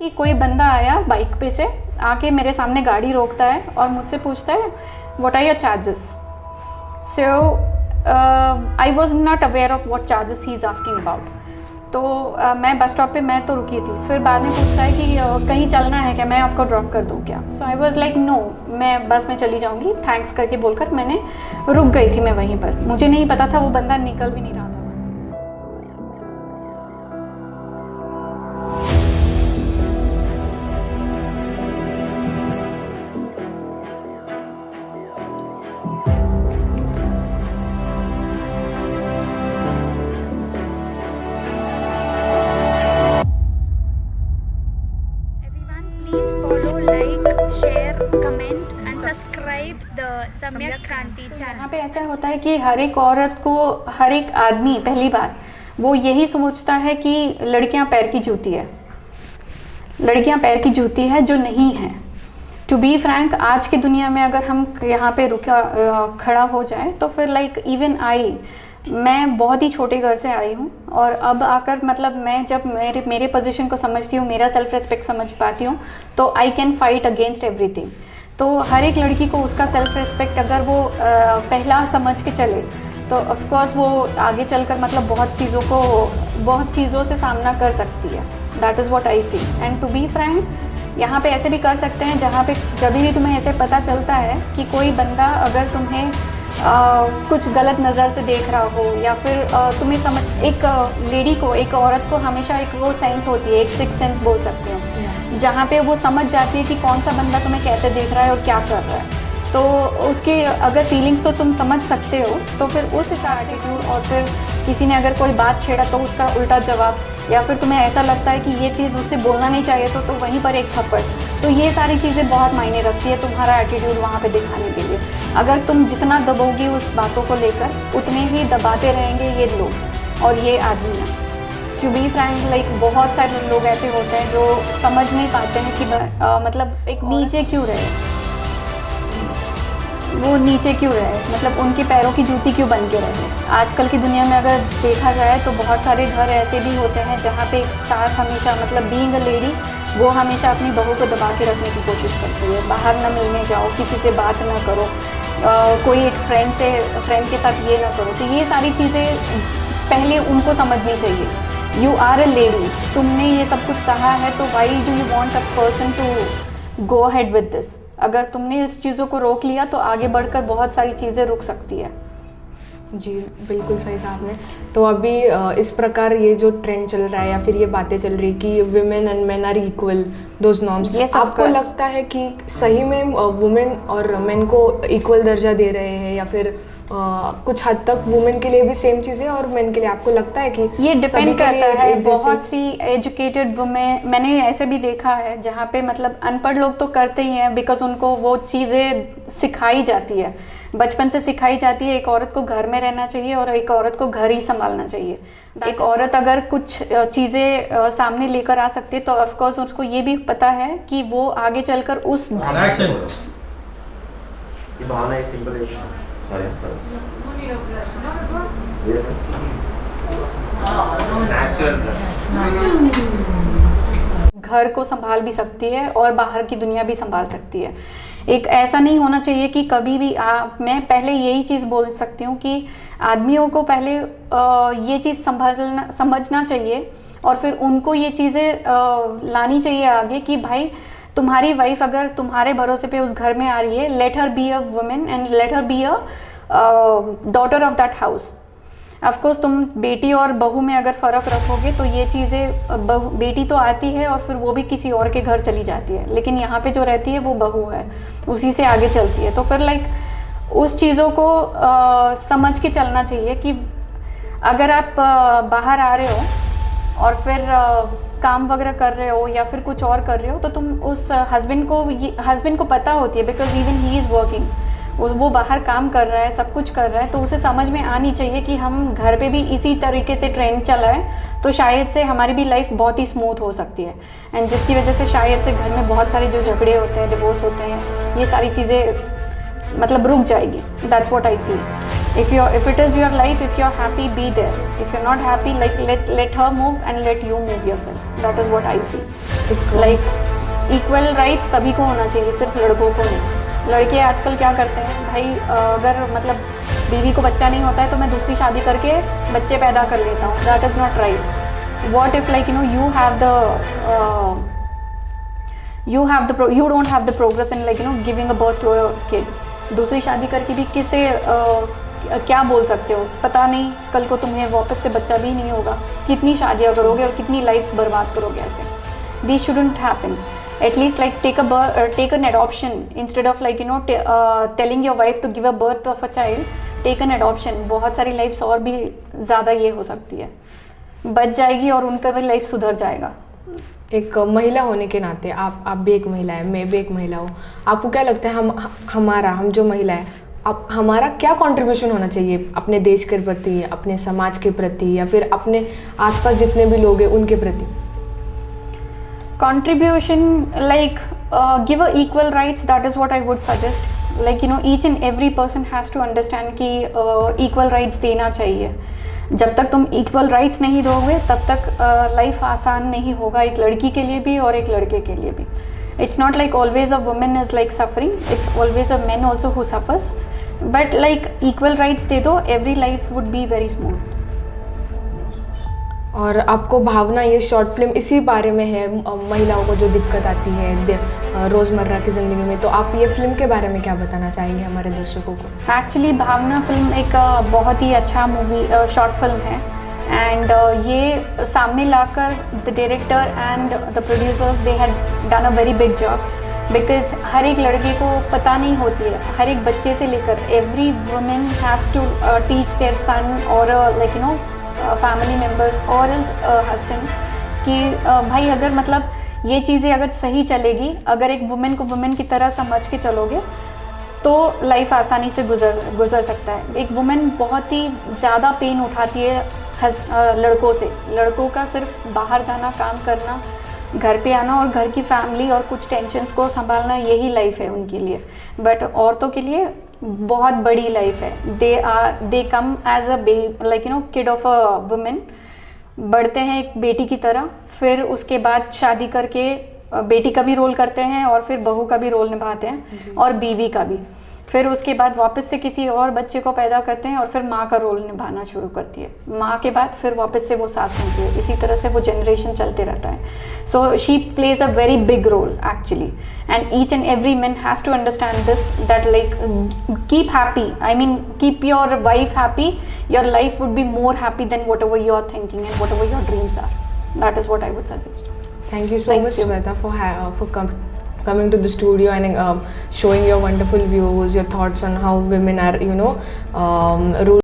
कि कोई बंदा आया बाइक पे से आके मेरे सामने गाड़ी रोकता है और मुझसे पूछता है what are your charges. So I was not aware of what charges he is asking about. तो मैं बस स्टॉप पे मैं तो रुकी थी, फिर बाद में पूछता है कि कहीं चलना है क्या, मैं आपको ड्रॉप कर दूँ क्या। सो आई वॉज लाइक नो, मैं बस में चली जाऊँगी, थैंक्स करके बोलकर मैंने रुक गई थी मैं वहीं पर। मुझे नहीं पता था वो बंदा निकल भी नहीं रहा था। सम्यक क्रांति चैनल। यहाँ पे ऐसा होता है कि हर एक औरत को, हर एक आदमी पहली बार वो यही सोचता है कि लड़कियाँ पैर की जूती है, लड़कियाँ पैर की जूती है, जो नहीं है। टू बी फ्रैंक, आज की दुनिया में अगर हम यहाँ पे खड़ा हो जाए तो फिर लाइक इवन मैं बहुत ही छोटे घर से आई हूँ और अब आकर मतलब मैं जब मेरे पोजीशन को समझती हूँ, मेरा सेल्फ रिस्पेक्ट समझ पाती हूँ, तो I can fight against everything. तो हर एक लड़की को उसका सेल्फ रिस्पेक्ट अगर वो पहला समझ के चले तो ऑफ कोर्स वो आगे चलकर मतलब बहुत चीज़ों से सामना कर सकती है। That is what I feel. And to be frank, यहाँ पे ऐसे भी कर सकते हैं जहाँ पे जब भी तुम्हें ऐसे पता चलता है कि कोई बंदा अगर तुम्हें कुछ गलत नज़र से देख रहा हो या फिर तुम्हें समझ, एक लेडी को, एक औरत को हमेशा एक वो सेंस होती है, एक सिक्स सेंस बोल सकते हो, जहाँ पे वो समझ जाती है कि कौन सा बंदा तुम्हें कैसे देख रहा है और क्या कर रहा है। तो उसकी अगर फीलिंग्स तो तुम समझ सकते हो, तो फिर उस हिसाब से और फिर किसी ने अगर कोई बात छेड़ा तो उसका उल्टा जवाब, या फिर तुम्हें ऐसा लगता है कि ये चीज़ उससे बोलना नहीं चाहिए तो वहीं पर एक थप्पड़। तो ये सारी चीज़ें बहुत मायने रखती है तुम्हारा एटीट्यूड वहाँ पे दिखाने के लिए। अगर तुम जितना दबोगी उस बातों को लेकर, उतने ही दबाते रहेंगे ये लोग और ये आदमी। टू बी फ्रैंक, लाइक बहुत सारे लोग ऐसे होते हैं जो समझ नहीं पाते हैं कि मतलब एक नीचे क्यों रहे, वो नीचे क्यों रहे, मतलब उनके पैरों की जूती क्यों बन के रहे। आजकल की दुनिया में अगर देखा जाए तो बहुत सारे घर ऐसे भी होते हैं जहाँ पे सास हमेशा, मतलब बीइंग अ लेडी, वो हमेशा अपनी बहू को दबा के रखने की कोशिश करती है। बाहर ना मिलने जाओ, किसी से बात ना करो, कोई एक फ्रेंड के साथ ये ना करो। तो ये सारी चीज़ें पहले उनको समझनी चाहिए। यू आर अ लेडी, तुमने ये सब कुछ सहा है, तो why do you want a person to go ahead with this. अगर तुमने इस चीज़ों को रोक लिया तो आगे बढ़कर बहुत सारी चीज़ें रुक सकती है। जी बिल्कुल सही कहा आपने। तो अभी इस प्रकार ये जो ट्रेंड चल रहा है या फिर ये बातें चल रही कि women and men are equal, those norms, आपको लगता है कि सही में वुमेन और मेन को इक्वल दर्जा दे रहे हैं, या फिर कुछ हद तक वुमेन के लिए भी सेम चीज़ें और मेन के लिए, आपको लगता है कि ये डिपेंड करता है। बहुत सी एजुकेटेड वुमेन मैंने ऐसे भी देखा है जहाँ पे मतलब अनपढ़ लोग तो करते ही हैं, बिकॉज उनको वो चीज़ें सिखाई जाती है, बचपन से सिखाई जाती है। एक औरत को घर में रहना चाहिए और एक औरत को घर ही संभालना चाहिए। एक औरत अगर कुछ चीज़ें सामने लेकर आ सकती है तो ऑफकोर्स उसको ये भी पता है कि वो आगे चलकर उस घर को संभाल भी सकती है और बाहर की दुनिया भी संभाल सकती है। एक ऐसा नहीं होना चाहिए कि कभी भी मैं पहले यही चीज़ बोल सकती हूँ कि आदमियों को पहले ये चीज़ समझना चाहिए और फिर उनको ये चीज़ें लानी चाहिए आगे कि भाई तुम्हारी वाइफ अगर तुम्हारे भरोसे पे उस घर में आ रही है, let her be a women and let her be a daughter of that house. Of course तुम बेटी और बहू में अगर फ़र्क रखोगे तो ये चीज़ें, बेटी तो आती है और फिर वो भी किसी और के घर चली जाती है, लेकिन यहाँ पे जो रहती है वो बहू है, उसी से आगे चलती है। तो फिर लाइक उस चीज़ों को समझ के चलना चाहिए कि अगर आप बाहर आ रहे हो और फिर काम वगैरह कर रहे हो या फिर कुछ और कर रहे हो, तो तुम उस हस्बैंड को पता होती है, because even he is working, वो बाहर काम कर रहा है, सब कुछ कर रहा है, तो उसे समझ में आनी चाहिए कि हम घर पे भी इसी तरीके से ट्रेंड चला है तो शायद से हमारी भी लाइफ बहुत ही स्मूथ हो सकती है। एंड जिसकी वजह से शायद से घर में बहुत सारे जो झगड़े होते हैं, डिवोर्स होते हैं, ये सारी चीज़ें मतलब रुक जाएगी। That's what I feel. if it is your life, if you're happy, be there. If you're not happy, like let her move and let you move yourself. That is what I feel. Like equal rights सभी को होना चाहिए, सिर्फ लड़कों को नहीं। लड़के आजकल क्या करते हैं भाई, अगर मतलब बीवी को बच्चा नहीं होता है तो मैं दूसरी शादी करके बच्चे पैदा कर लेता हूँ। That is not right. What if like you don't have the progress in like giving a birth to a kid. दूसरी शादी करके भी किसे क्या बोल सकते हो, पता नहीं कल को तुम्हें वापस से बच्चा भी नहीं होगा, कितनी शादियाँ करोगे और कितनी लाइफ्स बर्बाद करोगे ऐसे। This shouldn't happen. At least like take an adoption instead of like telling your wife to give a birth of a child. Take an adoption. बहुत सारी लाइफ्स और भी ज़्यादा ये हो सकती है, बच जाएगी और उनका भी लाइफ सुधर जाएगा। एक महिला होने के नाते आप भी एक महिला है, मैं भी एक महिला हूँ, आपको क्या लगता है हम जो महिला है, अब हमारा क्या कंट्रीब्यूशन होना चाहिए अपने देश के प्रति, अपने समाज के प्रति, या फिर अपने आसपास जितने भी लोग हैं उनके प्रति? Contribution, like give a equal rights. That is what I would suggest. Like each and every person has to understand कि equal rights देना चाहिए। जब तक तुम equal rights नहीं दोगे तब तक लाइफ आसान नहीं होगा, एक लड़की के लिए भी और एक लड़के के लिए भी। It's not like always a woman is like suffering. It's always a man also who suffers. But like equal rights दे दो, every life would be very smooth. और आपको भावना, ये शॉर्ट फिल्म इसी बारे में है, महिलाओं को जो दिक्कत आती है रोज़मर्रा की ज़िंदगी में, तो आप ये फिल्म के बारे में क्या बताना चाहेंगे हमारे दर्शकों को? एक्चुअली भावना फिल्म एक बहुत ही अच्छा शॉर्ट फिल्म है, एंड ये सामने लाकर the director and the producers they had done a very big job, because हर एक लड़के को पता नहीं होती है, हर एक बच्चे से लेकर every women has to teach their son और लाइक फैमिली मेम्बर्स और हस्बैंड कि भाई अगर मतलब ये चीज़ें अगर सही चलेगी, अगर एक वुमेन को वुमेन की तरह समझ के चलोगे तो लाइफ आसानी से गुजर सकता है। एक वुमेन बहुत ही ज़्यादा पेन उठाती है लड़कों से, लड़कों का सिर्फ बाहर जाना, काम करना, घर पे आना और घर की फैमिली और कुछ टेंशन्स को संभालना, यही लाइफ है उनके लिए। बट औरतों के लिए बहुत बड़ी लाइफ है। They come as a like kid of a women, बढ़ते हैं एक बेटी की तरह, फिर उसके बाद शादी करके बेटी का भी रोल करते हैं और फिर बहू का भी रोल निभाते हैं और बीवी का भी, फिर उसके बाद वापस से किसी और बच्चे को पैदा करते हैं और फिर माँ का रोल निभाना शुरू करती है, माँ के बाद फिर वापस से वो सास बनती है, इसी तरह से वो जनरेशन चलते रहता है। So she plays a very big role actually, and each and every man has to understand this, that like keep happy, I mean keep your wife happy, your life would be more happy then whatever you are thinking and whatever your dreams are. That is what I would suggest. Thank you so much, Shweta, for coming to the studio and showing your wonderful views, your thoughts on how women are, ruled